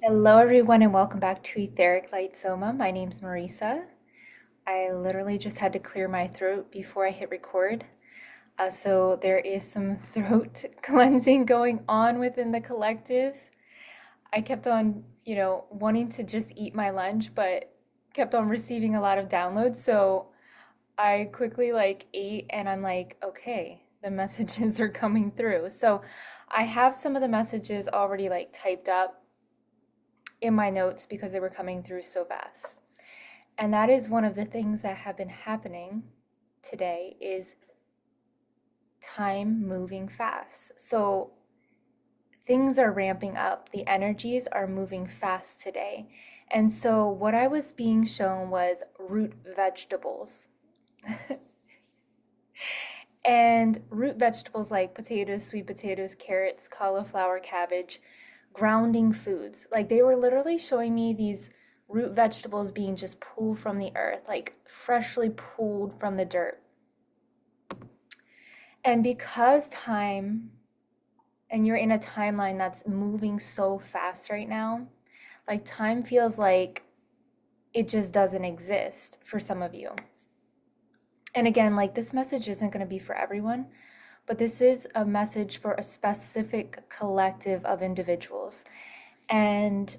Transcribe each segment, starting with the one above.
Hello, everyone, and welcome back to Etheric Light Soma. My name's Marisa. I literally just had to clear my throat before I hit record. So there is some throat cleansing going on within the collective. I kept on, wanting to just eat my lunch, but kept on receiving a lot of downloads. So I quickly ate and I'm like, okay, the messages are coming through. So I have some of the messages already typed up in my notes because they were coming through so fast. And that is one of the things that have been happening today is time moving fast. So things are ramping up. The energies are moving fast today. And so what I was being shown was root vegetables. And root vegetables like potatoes, sweet potatoes, carrots, cauliflower, cabbage, grounding foods. Like they were literally showing me these root vegetables being just pulled from the earth, like freshly pulled from the dirt. And because time, and you're in a timeline that's moving so fast right now, like time feels like it just doesn't exist for some of you. And again, like this message isn't going to be for everyone, but this is a message for a specific collective of individuals. And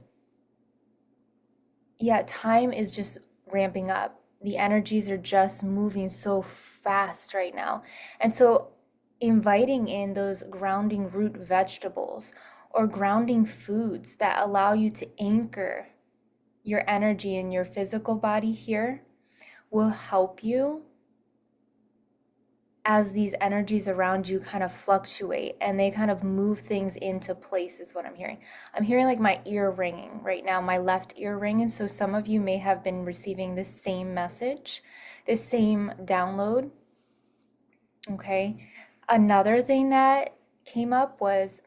yeah, time is just ramping up. The energies are just moving so fast right now. And so inviting in those grounding root vegetables or grounding foods that allow you to anchor your energy in your physical body here will help you as these energies around you kind of fluctuate and they kind of move things into place is what I'm hearing. I'm hearing like my ear ringing right now, my left ear ringing. So some of you may have been receiving this same message, this same download. Okay. Another thing that came up was,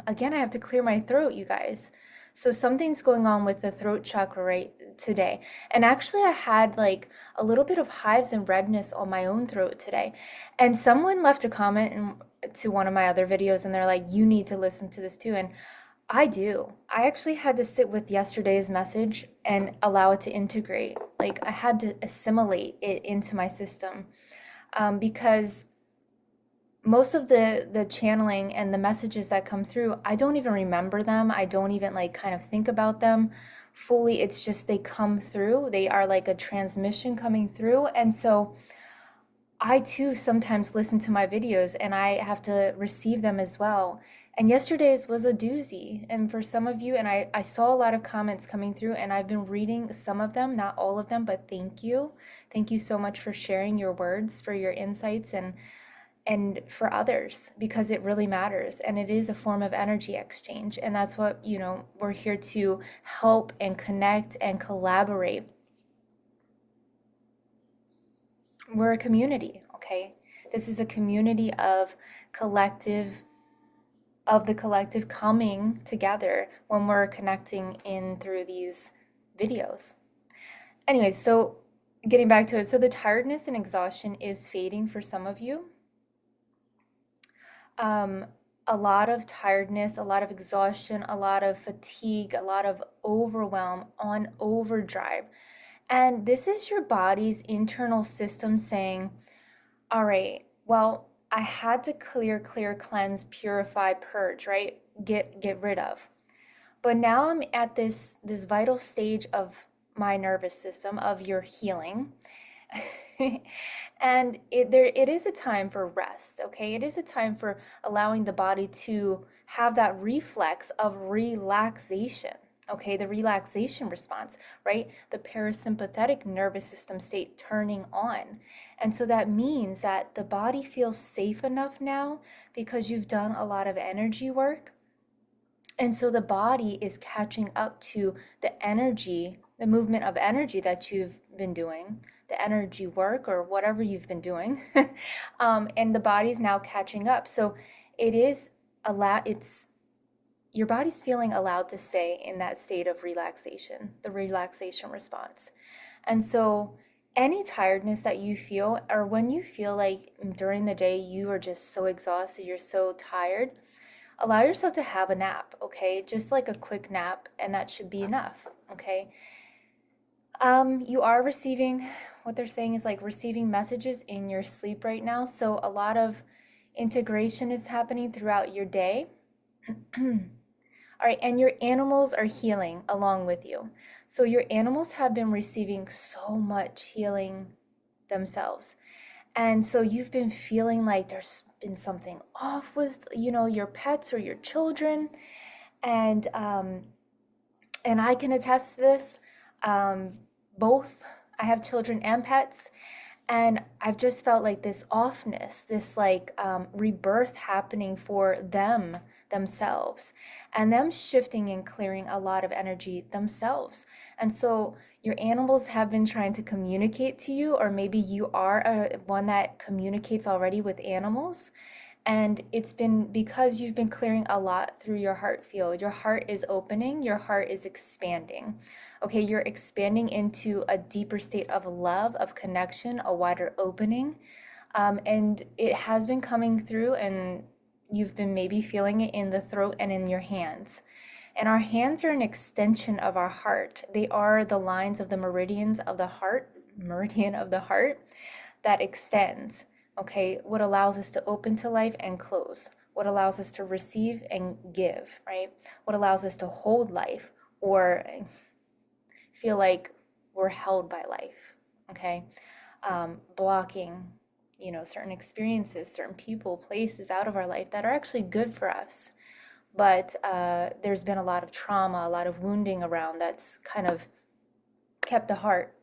again, I have to clear my throat, you guys. So something's going on with the throat chakra right today. And actually I had like a little bit of hives and redness on my own throat today. And someone left a comment to one of my other videos and they're like, you need to listen to this too. And I do. I actually had to sit with yesterday's message and allow it to integrate. Like I had to assimilate it into my system because most of the channeling and the messages that come through, I don't even remember them. I don't even like kind of think about them fully. It's just they come through. They are like a transmission coming through. And so I too sometimes listen to my videos and I have to receive them as well. And yesterday's was a doozy. And for some of you, and I saw a lot of comments coming through, and I've been reading some of them, not all of them, but thank you. Thank you so much for sharing your words, for your insights, and for others because it really matters and it is a form of energy exchange, and that's what we're here to help and connect and collaborate. We're a community, okay? This is a community of the collective coming together when we're connecting in through these videos. Anyways, so getting back to it, so the tiredness and exhaustion is fading for some of you. um, a lot of tiredness, a lot of exhaustion, a lot of fatigue, a lot of overwhelm on overdrive. And this is your body's internal system saying, all right, well, I had to clear, cleanse, purify, purge, right? Get rid of. But now I'm at this vital stage of my nervous system of your healing. And it is a time for rest, okay? It is a time for allowing the body to have that reflex of relaxation, okay? The relaxation response, right? The parasympathetic nervous system state turning on. And so that means that the body feels safe enough now because you've done a lot of energy work. And so the body is catching up to the energy, the movement of energy that you've been doing, the energy work or whatever you've been doing. And the body's now catching up. So it is it's your body's feeling allowed to stay in that state of relaxation, the relaxation response. And so any tiredness that you feel, or when you feel like during the day you are just so exhausted, you're so tired, Allow yourself to have a nap, okay? Just like a quick nap, and that should be enough, okay? You are receiving, what they're saying is like receiving messages in your sleep right now. So a lot of integration is happening throughout your day. All right, and your animals are healing along with you. So your animals have been receiving so much healing themselves. And so you've been feeling like there's been something off with, your pets or your children. And I can attest to this. Um, both, I have children and pets, and I've just felt like this offness, this like rebirth happening for them themselves, and them shifting and clearing a lot of energy themselves. And so your animals have been trying to communicate to you, or maybe you are one that communicates already with animals. And it's been because you've been clearing a lot through your heart field. Your heart is opening, your heart is expanding. Okay, you're expanding into a deeper state of love, of connection, a wider opening. And it has been coming through, and you've been maybe feeling it in the throat and in your hands. And our hands are an extension of our heart. They are the lines of the meridians of the heart, meridian of the heart that extends, okay? What allows us to open to life and close, what allows us to receive and give, right? What allows us to hold life or feel like we're held by life, okay? Blocking, certain experiences, certain people, places out of our life that are actually good for us. But there's been a lot of trauma, a lot of wounding around that's kind of kept the heart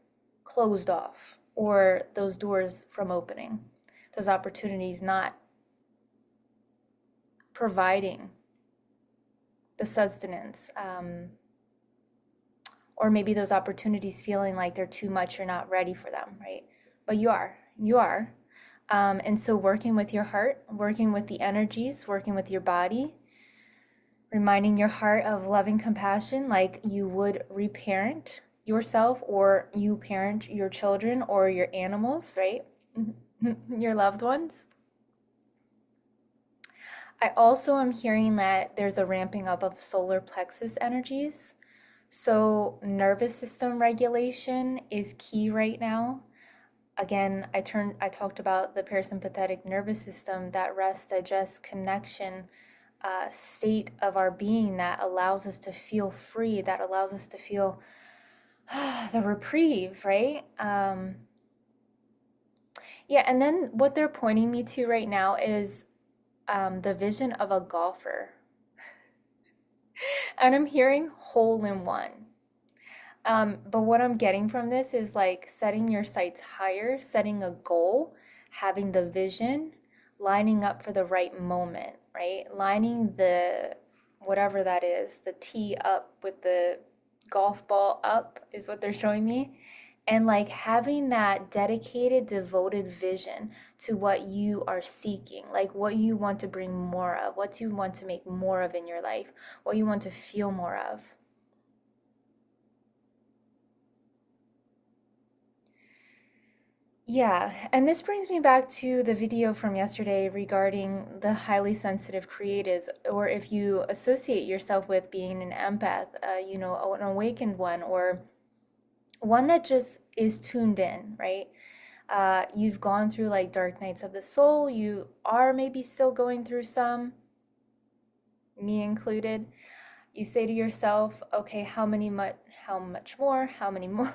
closed off or those doors from opening, those opportunities not providing the sustenance, or maybe those opportunities feeling like they're too much, you're not ready for them, right? But you are. And so working with your heart, working with the energies, working with your body, reminding your heart of loving compassion like you would reparent yourself or you parent your children or your animals, right? Your loved ones. I also am hearing that there's a ramping up of solar plexus energies. So nervous system regulation is key right now. Again, I talked about the parasympathetic nervous system, that rest, digest, connection state of our being that allows us to feel free, that allows us to feel the reprieve, right? Yeah, and then what they're pointing me to right now is the vision of a golfer. And I'm hearing hole in one. But what I'm getting from this is like setting your sights higher, setting a goal, having the vision, lining up for the right moment, right? Lining the whatever that is, the tee up with the golf ball up is what they're showing me. And like having that dedicated, devoted vision to what you are seeking, like what you want to bring more of, what you want to make more of in your life, what you want to feel more of. Yeah, and this brings me back to the video from yesterday regarding the highly sensitive creatives, or if you associate yourself with being an empath, an awakened one, or one that just is tuned in, right? You've gone through like dark nights of the soul, you are maybe still going through some, me included. You say to yourself, okay, how much more, how many more?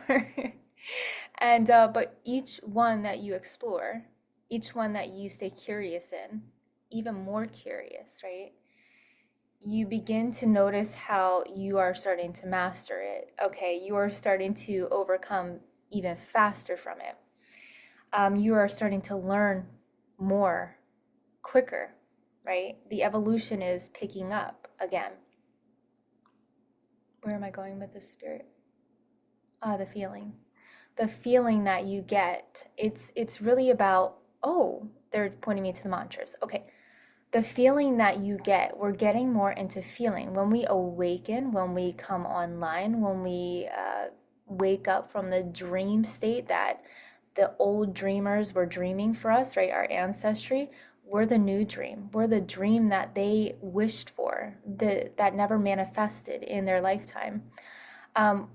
And but each one that you explore, each one that you stay curious in, even more curious, right? You begin to notice how you are starting to master it. Okay, you are starting to overcome even faster from it. You are starting to learn more quicker, right? The evolution is picking up again. Where am I going with this, spirit? The feeling. The feeling that you get. It's really about, oh, they're pointing me to the mantras. Okay. The feeling that you get, we're getting more into feeling. When we awaken, when we come online, when we wake up from the dream state that the old dreamers were dreaming for us, right? Our ancestry, we're the new dream. We're the dream that they wished for, that never manifested in their lifetime. Um,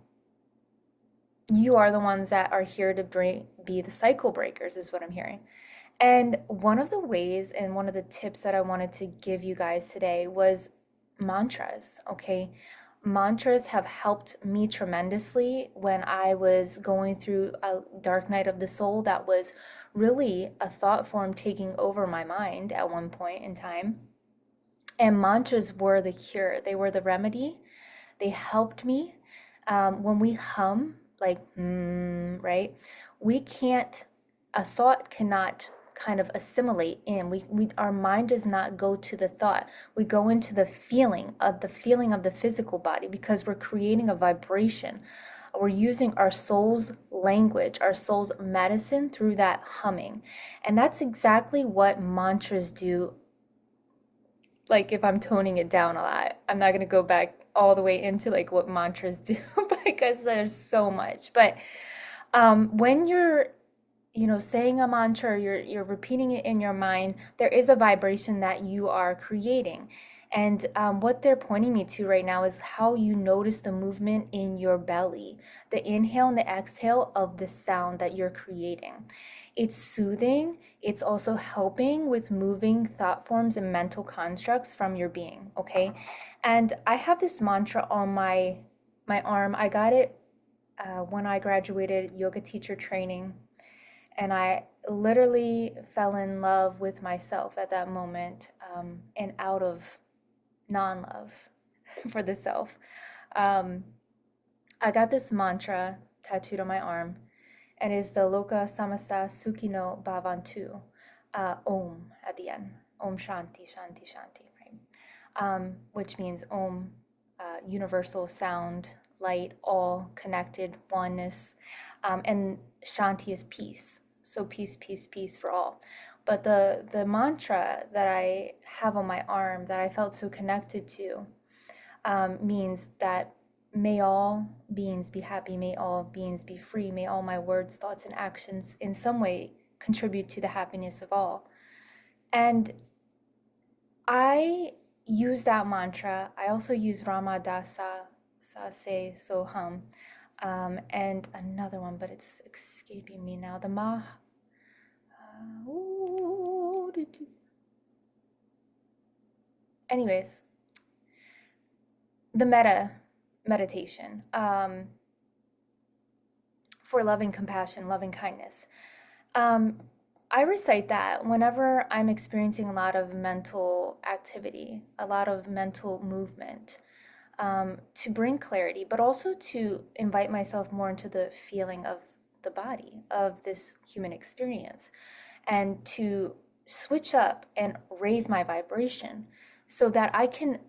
you are the ones that are here to be the cycle breakers, is what I'm hearing. And one of the ways and one of the tips that I wanted to give you guys today was mantras, okay? Mantras have helped me tremendously when I was going through a dark night of the soul that was really a thought form taking over my mind at one point in time. And mantras were the cure, they were the remedy. They helped me. When we hum, like, right? We can't, a thought cannot kind of assimilate in. Our mind does not go to the thought. We go into the feeling of the physical body because we're creating a vibration. We're using our soul's language, our soul's medicine through that humming. And that's exactly what mantras do. Like if I'm toning it down a lot, I'm not going to go back all the way into like what mantras do because there's so much. But when you're, saying a mantra, you're repeating it in your mind, there is a vibration that you are creating. And what they're pointing me to right now is how you notice the movement in your belly, the inhale and the exhale of the sound that you're creating. It's soothing. It's also helping with moving thought forms and mental constructs from your being, okay? And I have this mantra on my arm. I got it when I graduated yoga teacher training, and I literally fell in love with myself at that moment, and out of non-love for the self. Um, I got this mantra tattooed on my arm, and is the Loka Samasta Sukhino Bhavantu, Om at the end. Om Shanti Shanti Shanti, right? Which means Om, universal sound, light, all connected, oneness, and Shanti is peace. So peace, peace, peace for all. But the mantra that I have on my arm that I felt so connected to means that may all beings be happy, may all beings be free, may all my words, thoughts, and actions in some way contribute to the happiness of all. And I use that mantra. I also use Ramadasa, Sase, Soham, and another one, but it's escaping me now. The Mah. Anyways, the meditation for loving compassion, loving kindness. I recite that whenever I'm experiencing a lot of mental activity, a lot of mental movement, to bring clarity, but also to invite myself more into the feeling of the body, of this human experience, and to switch up and raise my vibration so that I can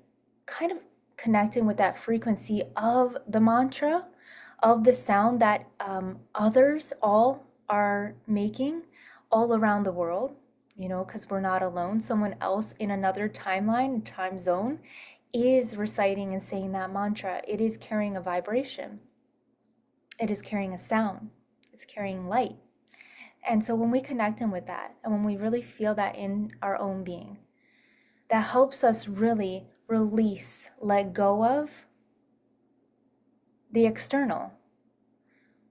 kind of connect in with that frequency of the mantra, of the sound that others all are making all around the world, because we're not alone. Someone else in another timeline, time zone, is reciting and saying that mantra. It is carrying a vibration. It is carrying a sound. It's carrying light. And so when we connect in with that, and when we really feel that in our own being, that helps us really release, let go of the external,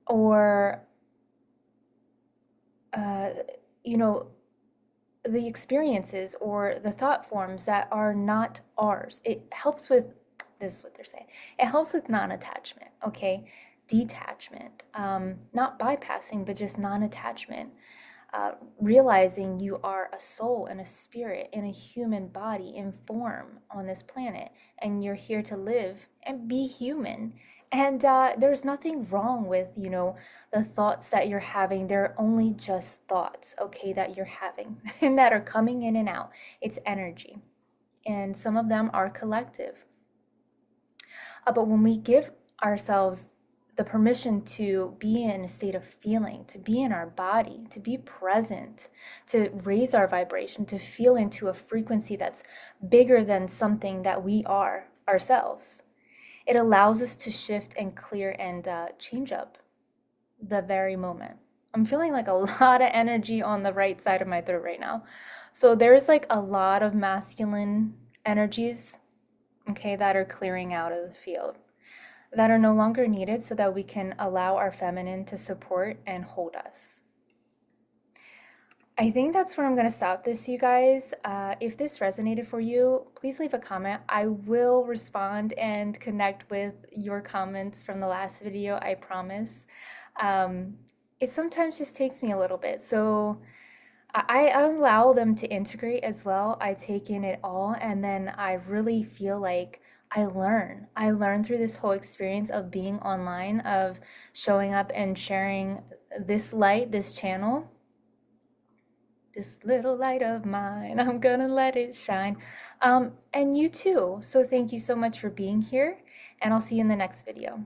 or the experiences or the thought forms that are not ours. It helps with, this is what they're saying, it helps with non-attachment, okay? Detachment, not bypassing, but just non-attachment. Realizing you are a soul and a spirit in a human body in form on this planet, and you're here to live and be human. And there's nothing wrong with, the thoughts that you're having. They're only just thoughts, okay, that you're having and that are coming in and out. It's energy. And some of them are collective. But when we give ourselves the permission to be in a state of feeling, to be in our body, to be present, to raise our vibration, to feel into a frequency that's bigger than something that we are ourselves, it allows us to shift and clear and change up the very moment. I'm feeling like a lot of energy on the right side of my throat right now. So there's like a lot of masculine energies, okay, that are clearing out of the field, that are no longer needed so that we can allow our feminine to support and hold us. I think that's where I'm going to stop this, you guys. If this resonated for you, please leave a comment. I will respond and connect with your comments from the last video, I promise. Um, it sometimes just takes me a little bit. So I allow them to integrate as well. I take in it all, and then I really feel like I learn. I learn through this whole experience of being online, of showing up and sharing this light, this channel, this little light of mine. I'm gonna let it shine. And you too. So thank you so much for being here, and I'll see you in the next video.